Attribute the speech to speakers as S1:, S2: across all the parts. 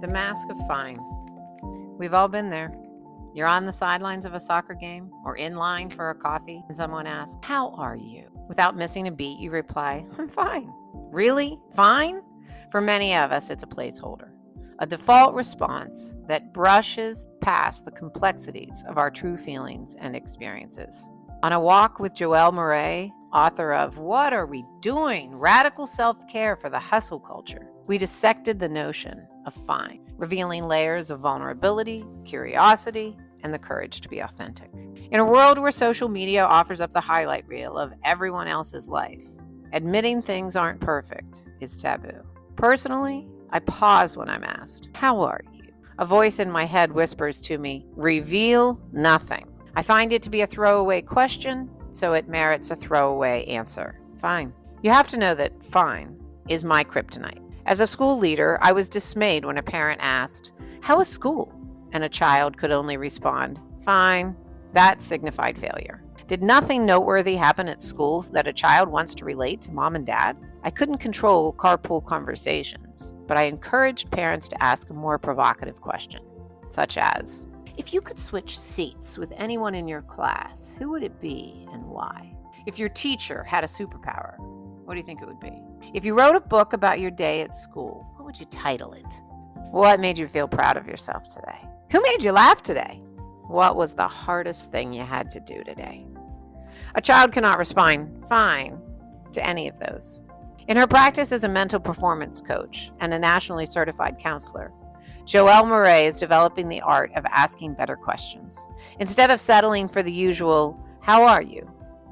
S1: The mask of fine. We've all been there. You're on the sidelines of a soccer game or in line for a coffee, and someone asks, "How are you?" Without missing a beat, you reply, "I'm fine." Really? Fine? For many of us, it's a placeholder, a default response that brushes past the complexities of our true feelings and experiences. On a walk with Joelle Moray, author of What Are We Doing? Radical Self-Care for the Hustle Culture, we dissected the notion of fine, revealing layers of vulnerability, curiosity, and the courage to be authentic. In a world where social media offers up the highlight reel of everyone else's life, admitting things aren't perfect is taboo. Personally, I pause when I'm asked, "How are you?" A voice in my head whispers to me, "Reveal nothing." I find it to be a throwaway question, so it merits a throwaway answer. Fine. You have to know that fine is my kryptonite. As a school leader, I was dismayed when a parent asked, "How was school?" And a child could only respond, "Fine." That signified failure. Did nothing noteworthy happen at school that a child wants to relate to mom and dad? I couldn't control carpool conversations, but I encouraged parents to ask a more provocative question, such as, if you could switch seats with anyone in your class, who would it be and why? If your teacher had a superpower, what do you think it would be? If you wrote a book about your day at school, what would you title it? What made you feel proud of yourself today? Who made you laugh today? What was the hardest thing you had to do today? A child cannot respond fine to any of those. In her practice as a mental performance coach and a nationally certified counselor, Joelle Moray is developing the art of asking better questions. Instead of settling for the usual, "How are you?"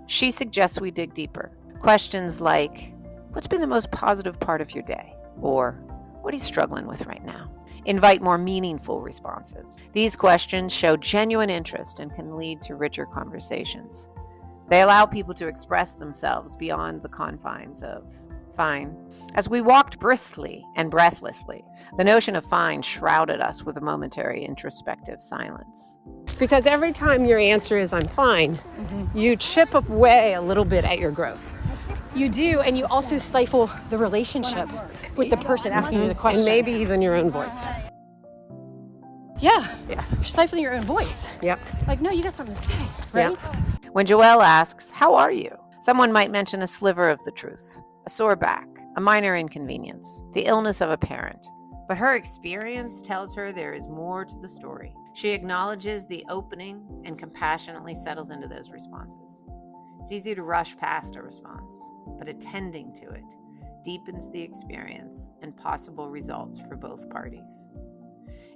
S1: she suggests we dig deeper. Questions like, "What's been the most positive part of your day?" Or, "What are you struggling with right now?" Invite more meaningful responses. These questions show genuine interest and can lead to richer conversations. They allow people to express themselves beyond the confines of fine. As we walked briskly and breathlessly, the notion of fine shrouded us with a momentary introspective silence. Because every time your answer is "I'm fine," you chip away a little bit at your growth.
S2: You do, and you also stifle the relationship with the person asking you the question.
S1: And maybe even your own voice.
S2: Yeah. You're stifling your own voice.
S1: Yep.
S2: Like, no, you got something to say, right?
S1: Yep. When Joelle asks, "How are you?" someone might mention a sliver of the truth, a sore back, a minor inconvenience, the illness of a parent. But her experience tells her there is more to the story. She acknowledges the opening and compassionately settles into those responses. It's easy to rush past a response, but attending to it deepens the experience and possible results for both parties.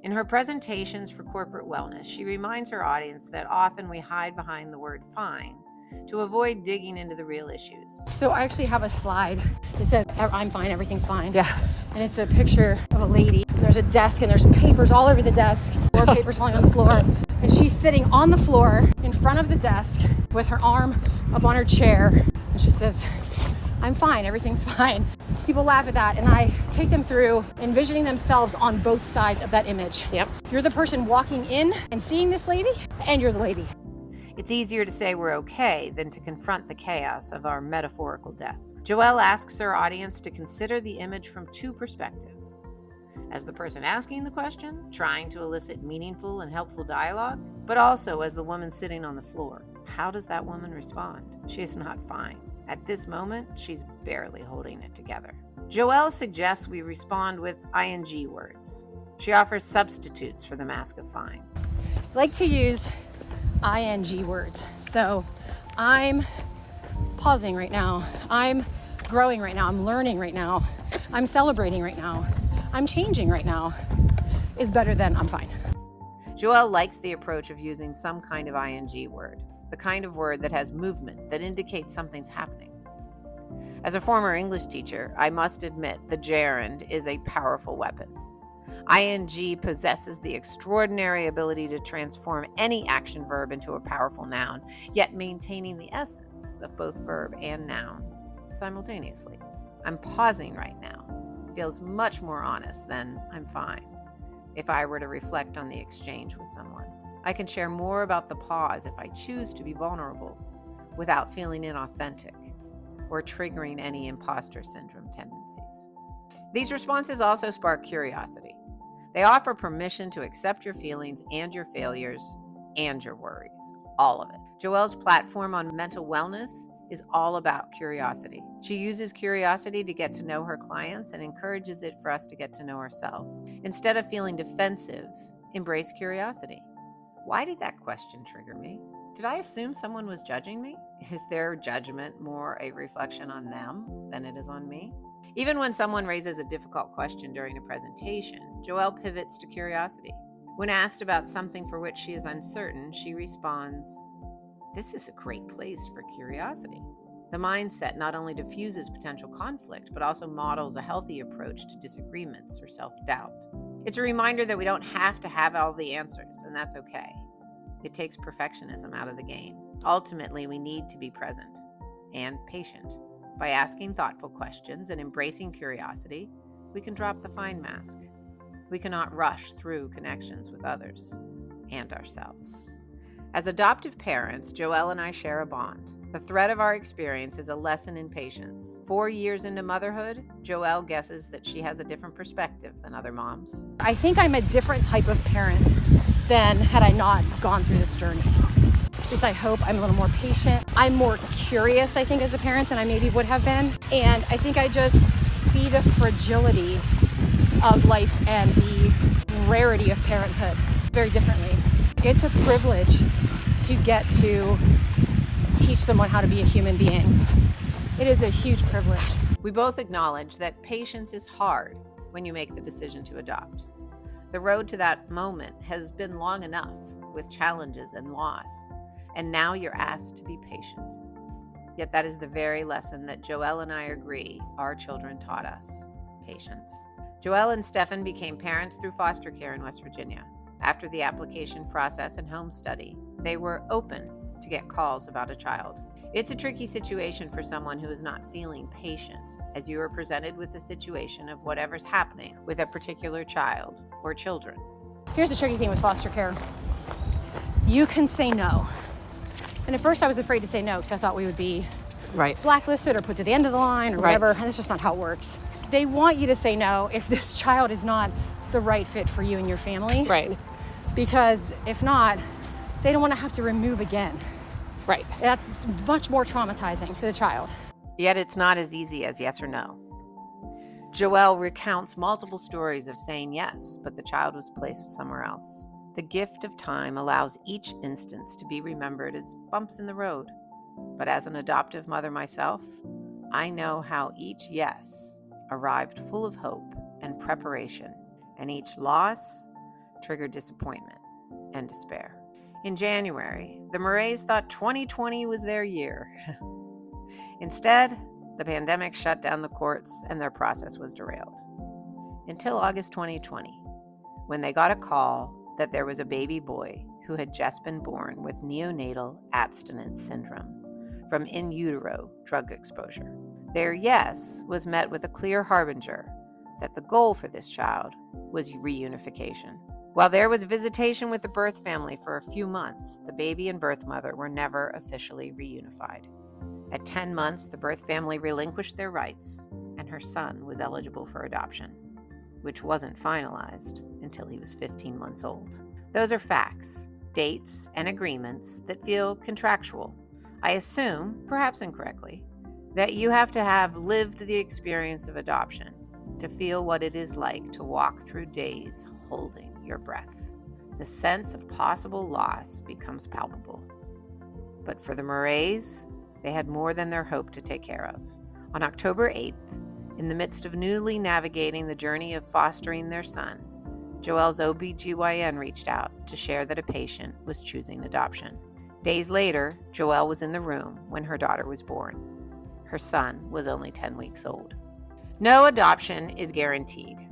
S1: In her presentations for corporate wellness, she reminds her audience that often we hide behind the word fine to avoid digging into the real issues.
S2: So I actually have a slide that says, "I'm fine, everything's fine."
S1: Yeah.
S2: And it's a picture of a lady. There's a desk and there's papers all over the desk, more papers falling on the floor. And she's sitting on the floor in front of the desk with her arm up on her chair. And she says, "I'm fine, everything's fine." People laugh at that, and I take them through envisioning themselves on both sides of that image.
S1: Yep.
S2: You're the person walking in and seeing this lady, and you're the lady.
S1: It's easier to say we're okay than to confront the chaos of our metaphorical desks. Joelle asks her audience to consider the image from two perspectives. As the person asking the question, trying to elicit meaningful and helpful dialogue, but also as the woman sitting on the floor. How does that woman respond? She is not fine. At this moment, she's barely holding it together. Joelle suggests we respond with ing words. She offers substitutes for the mask of fine.
S2: I like to use ing words. So I'm pausing right now. I'm growing right now. I'm learning right now. I'm celebrating right now. I'm changing right now is better than "I'm fine."
S1: Joelle likes the approach of using some kind of ing word, the kind of word that has movement, that indicates something's happening. As a former English teacher, I must admit the gerund is a powerful weapon. ing possesses the extraordinary ability to transform any action verb into a powerful noun, yet maintaining the essence of both verb and noun simultaneously. "I'm pausing right now" feels much more honest than "I'm fine" if I were to reflect on the exchange with someone. I can share more about the pause if I choose to be vulnerable without feeling inauthentic or triggering any imposter syndrome tendencies. These responses also spark curiosity. They offer permission to accept your feelings and your failures and your worries, all of it. Joelle's platform on mental wellness is all about curiosity. She uses curiosity to get to know her clients and encourages it for us to get to know ourselves. Instead of feeling defensive, embrace curiosity. Why did that question trigger me? Did I assume someone was judging me? Is their judgment more a reflection on them than it is on me? Even when someone raises a difficult question during a presentation, Joelle pivots to curiosity. When asked about something for which she is uncertain, she responds, "This is a great place for curiosity." The mindset not only diffuses potential conflict, but also models a healthy approach to disagreements or self-doubt. It's a reminder that we don't have to have all the answers, and that's okay. It takes perfectionism out of the game. Ultimately, we need to be present and patient. By asking thoughtful questions and embracing curiosity, we can drop the fine mask. We cannot rush through connections with others and ourselves. As adoptive parents, Joelle and I share a bond. The thread of our experience is a lesson in patience. 4 years into motherhood, Joelle guesses that she has a different perspective than other moms.
S2: I think I'm a different type of parent than had I not gone through this journey. At least I hope I'm a little more patient. I'm more curious, I think, as a parent than I maybe would have been. And I think I just see the fragility of life and the rarity of parenthood very differently. It's a privilege to get to teach someone how to be a human being. It is a huge privilege.
S1: We both acknowledge that patience is hard when you make the decision to adopt. The road to that moment has been long enough with challenges and loss, and now you're asked to be patient. Yet that is the very lesson that Joelle and I agree our children taught us: patience. Joelle and Stefan became parents through foster care in West Virginia. After the application process and home study, they were open to get calls about a child. It's a tricky situation for someone who is not feeling patient, as you are presented with the situation of whatever's happening with a particular child or children.
S2: Here's the tricky thing with foster care. You can say no. And at first I was afraid to say no because I thought we would be blacklisted or put to the end of the line or whatever, and that's just not how it works. They want you to say no if this child is not the right fit for you and your family.
S3: Right.
S2: Because if not, they don't want to have to remove again.
S3: Right.
S2: That's much more traumatizing for the child.
S1: Yet it's not as easy as yes or no. Joelle recounts multiple stories of saying yes, but the child was placed somewhere else. The gift of time allows each instance to be remembered as bumps in the road. But as an adoptive mother myself, I know how each yes arrived full of hope and preparation, and each loss triggered disappointment and despair. In January, the Morays thought 2020 was their year. Instead, the pandemic shut down the courts and their process was derailed. Until August 2020, when they got a call that there was a baby boy who had just been born with neonatal abstinence syndrome from in utero drug exposure. Their yes was met with a clear harbinger that the goal for this child was reunification. While there was visitation with the birth family for a few months, the baby and birth mother were never officially reunified. At 10 months, the birth family relinquished their rights, and her son was eligible for adoption, which wasn't finalized until he was 15 months old. Those are facts, dates, and agreements that feel contractual. I assume, perhaps incorrectly, that you have to have lived the experience of adoption to feel what it is like to walk through days holding your breath. The sense of possible loss becomes palpable. But for the Morays, they had more than their hope to take care of. On October 8th, in the midst of newly navigating the journey of fostering their son, Joelle's OBGYN reached out to share that a patient was choosing adoption. Days later, Joelle was in the room when her daughter was born. Her son was only 10 weeks old. No adoption is guaranteed.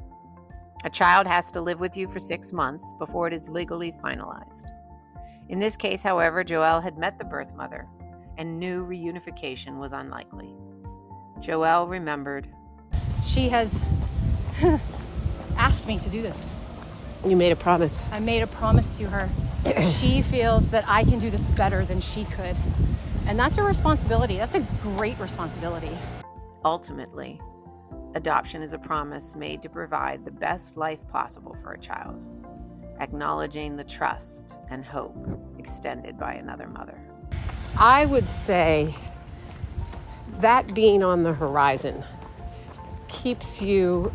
S1: A child has to live with you for 6 months before it is legally finalized. In this case, however, Joelle had met the birth mother and knew reunification was unlikely. Joelle remembered,
S2: She has asked me to do this.
S3: You made a promise.
S2: I made a promise to her. She feels that I can do this better than she could. And that's a responsibility. That's a great responsibility.
S1: ultimately, Adoption is a promise made to provide the best life possible for a child, acknowledging the trust and hope extended by another mother.
S3: I would say that being on the horizon keeps you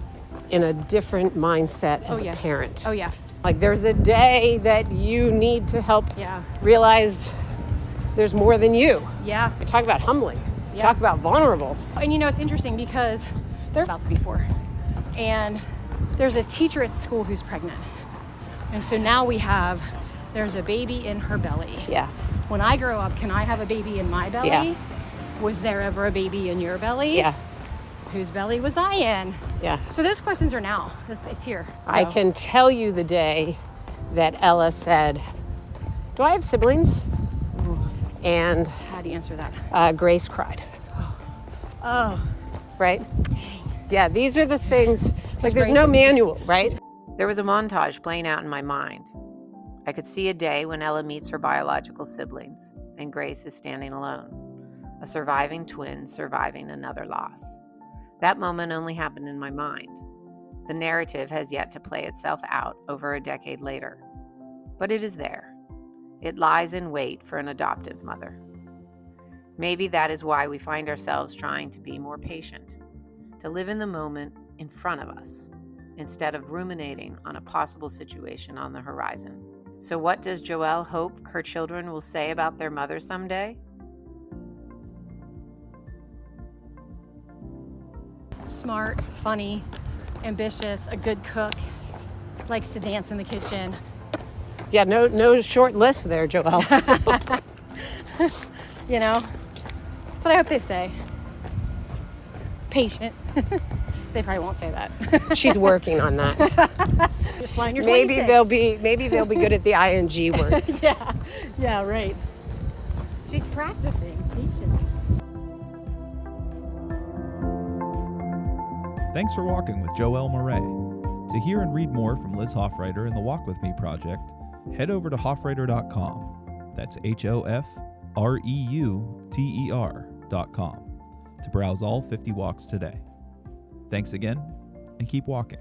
S3: in a different mindset as a parent.
S2: Oh, yeah.
S3: Like there's a day that you need to help
S2: Yeah.
S3: realize there's more than you.
S2: Yeah.
S3: Talk about humbling.
S2: Yeah.
S3: Talk about vulnerable.
S2: And you know, it's interesting because they're about to be 4. And there's a teacher at school who's pregnant. And so now there's a baby in her belly.
S3: Yeah.
S2: When I grow up, can I have a baby in my belly?
S3: Yeah.
S2: Was there ever a baby in your belly?
S3: Yeah.
S2: Whose belly was I in?
S3: Yeah.
S2: So those questions are now. It's here. So.
S3: I can tell you the day that Ella said, "Do I have siblings?" And
S2: How do you answer that?
S3: Grace cried.
S2: Oh,
S3: Right? Dang. Yeah, these are the things, like there's
S2: Grace-
S3: no manual, right?
S1: There was a montage playing out in my mind. I could see a day when Ella meets her biological siblings, and Grace is standing alone, a surviving twin surviving another loss. That moment only happened in my mind. The narrative has yet to play itself out over a decade later. But it is there. It lies in wait for an adoptive mother. Maybe that is why we find ourselves trying to be more patient, to live in the moment in front of us, instead of ruminating on a possible situation on the horizon. So what does Joelle hope her children will say about their mother someday?
S2: smart, funny, ambitious, a good cook, likes to dance in the kitchen.
S3: Yeah, no short list there, Joelle.
S2: You know, that's what I hope they say. Patient. They probably won't say that.
S3: She's working on that.
S2: Just line your
S3: Maybe
S2: 26.
S3: they'll be good at the ing words.
S2: Yeah, right. She's practicing patience.
S4: Thanks for walking with Joelle Moray. To hear and read more from Liz Hoffreiter and the Walk With Me project, head over to hoffreiter.com. That's HOFREUTER.com to browse all 50 walks today. Thanks again, and keep walking.